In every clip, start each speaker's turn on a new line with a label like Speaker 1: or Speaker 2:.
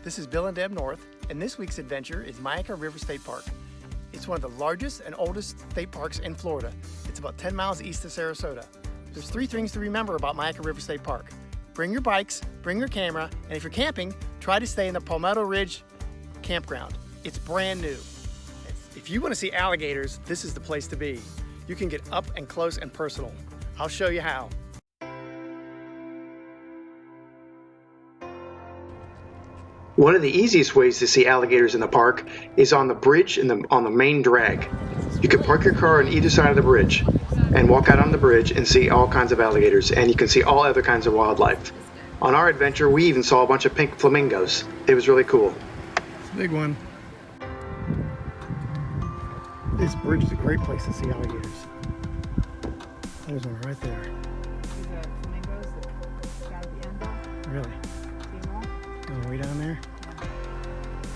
Speaker 1: This is Bill and Deb North, and this week's adventure is Myakka River State Park. It's one of the largest and oldest state parks in Florida. It's about 10 miles east of Sarasota. There's 3 things to remember about Myakka River State Park. Bring your bikes, bring your camera, and if you're camping, try to stay in the Palmetto Ridge campground. It's brand new. If you want to see alligators, this is the place to be. You can get up and close and personal. I'll show you how. One of the easiest ways to see alligators in the park is on the bridge on the main drag. You can park your car on either side of the bridge and walk out on the bridge and see all kinds of alligators, and you can see all other kinds of wildlife. On our adventure, we even saw a bunch of pink flamingos. It was really cool. It's a big one. This bridge is a great place to see alligators. There's one right there.
Speaker 2: These are flamingos that got at the end there.
Speaker 1: Really?
Speaker 2: See them all?
Speaker 1: Going way down there?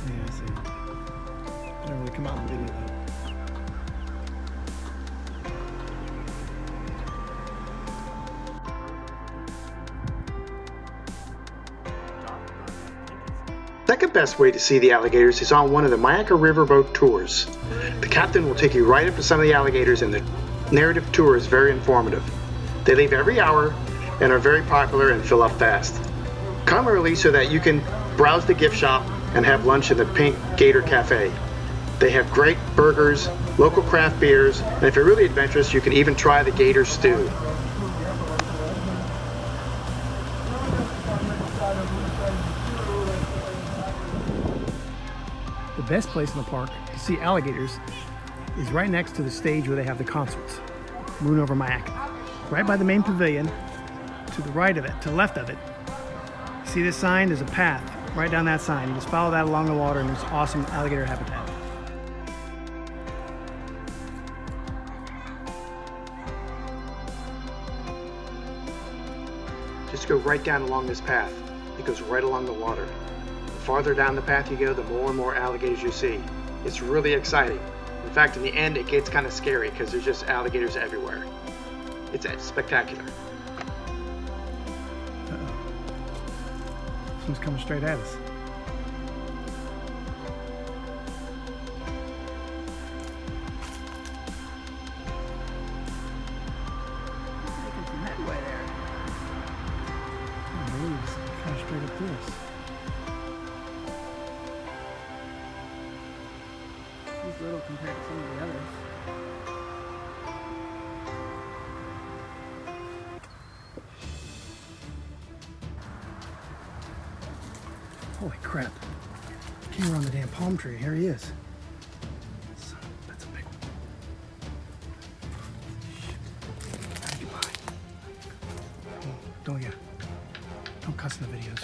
Speaker 1: Yeah, I see. They don't really come out in the video though. Second best way to see the alligators is on one of the Myakka riverboat tours. The captain will take you right up to some of the alligators, and the narrative tour is very informative. They leave every hour and are very popular and fill up fast. Come early so that you can browse the gift shop and have lunch in the Pink Gator Cafe. They have great burgers, local craft beers, and if you're really adventurous, you can even try the gator stew. The best place in the park to see alligators is right next to the stage where they have the concerts, Moon over Myakka. Right by the main pavilion, to the right of it, to the left of it. See this sign? There's a path right down that sign. You just follow that along the water and there's awesome alligator habitat. Just go right down along this path. It goes right along the water. The farther down the path you go, the more and more alligators you see. It's really exciting. In fact, in the end, it gets kind of scary because there's just alligators everywhere. It's spectacular. Uh-oh. This one's coming straight at us.
Speaker 2: Taking some headway there.
Speaker 1: I believe it's kind of straight up to us.
Speaker 2: He's little compared to some of the others.
Speaker 1: Holy crap. Came around the damn palm tree. Here he is. That's a big one. Shit. Gotta get by. Don't cuss in the videos.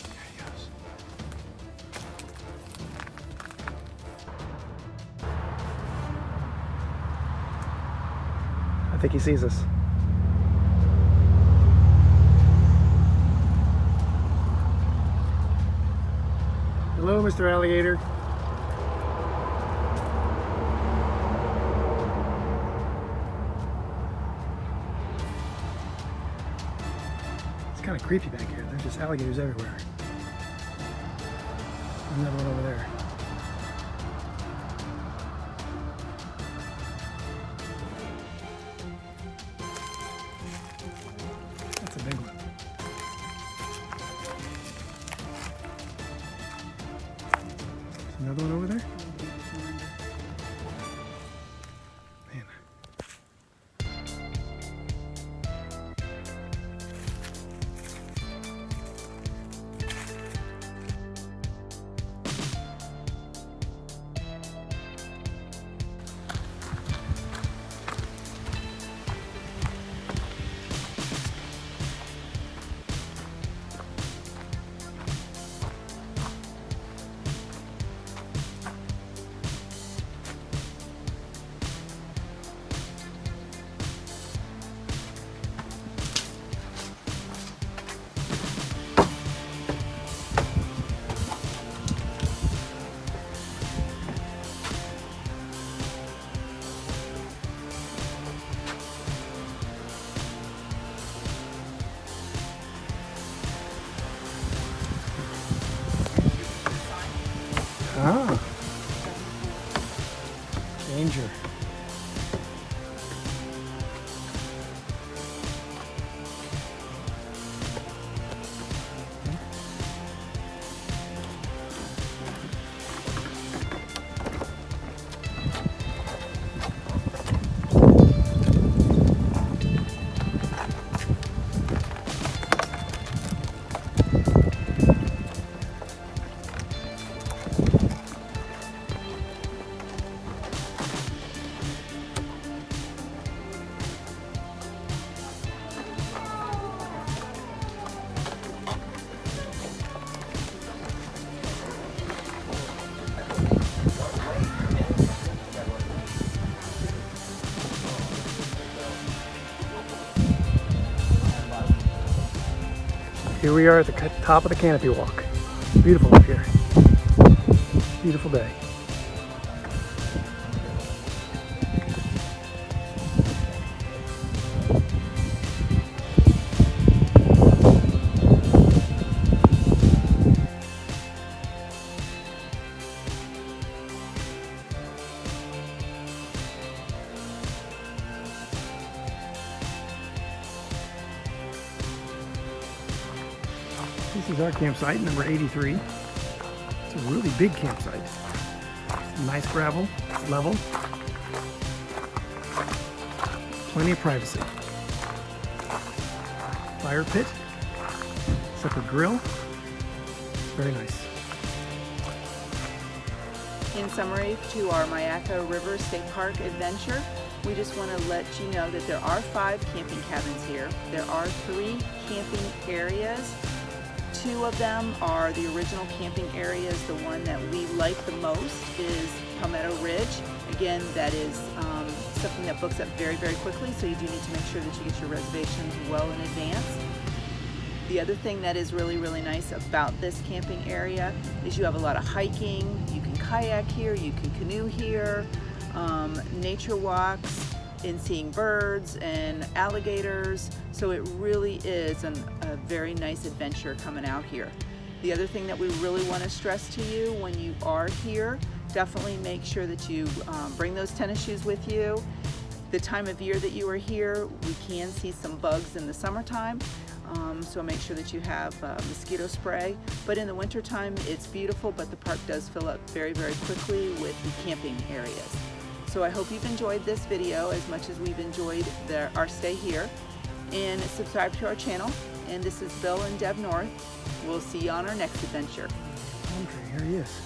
Speaker 1: There he goes. I think he sees us. Hello, Mr. Alligator. It's kind of creepy back here. There's just alligators everywhere. There's another one over there. That's a big one. Another one over there? Man. Ah, danger. Here we are at the top of the Canopy walk. Beautiful up here. Beautiful day. This is our campsite, number 83. It's a really big campsite. Some nice gravel, it's level. Plenty of privacy. Fire pit, separate grill. Very nice.
Speaker 2: In summary, to our Myakka River State Park adventure, we just want to let you know that there are 5 camping cabins here. There are 3 camping areas. 2 of them are the original camping areas. The one that we like the most is Palmetto Ridge. Again, that is something that books up very, very quickly, so you do need to make sure that you get your reservations well in advance. The other thing that is really, really nice about this camping area is you have a lot of hiking. You can kayak here, you can canoe here, nature walks, in seeing birds and alligators. So it really is a very nice adventure coming out here. The other thing that we really want to stress to you when you are here, definitely make sure that you bring those tennis shoes with you. The time of year that you are here, we can see some bugs in the summertime. So make sure that you have mosquito spray. But in the wintertime, it's beautiful, but the park does fill up very, very quickly with the camping areas. So I hope you've enjoyed this video as much as we've enjoyed our stay here. And subscribe to our channel. And this is Bill and Deb North. We'll see you on our next adventure.
Speaker 1: Okay, here he is.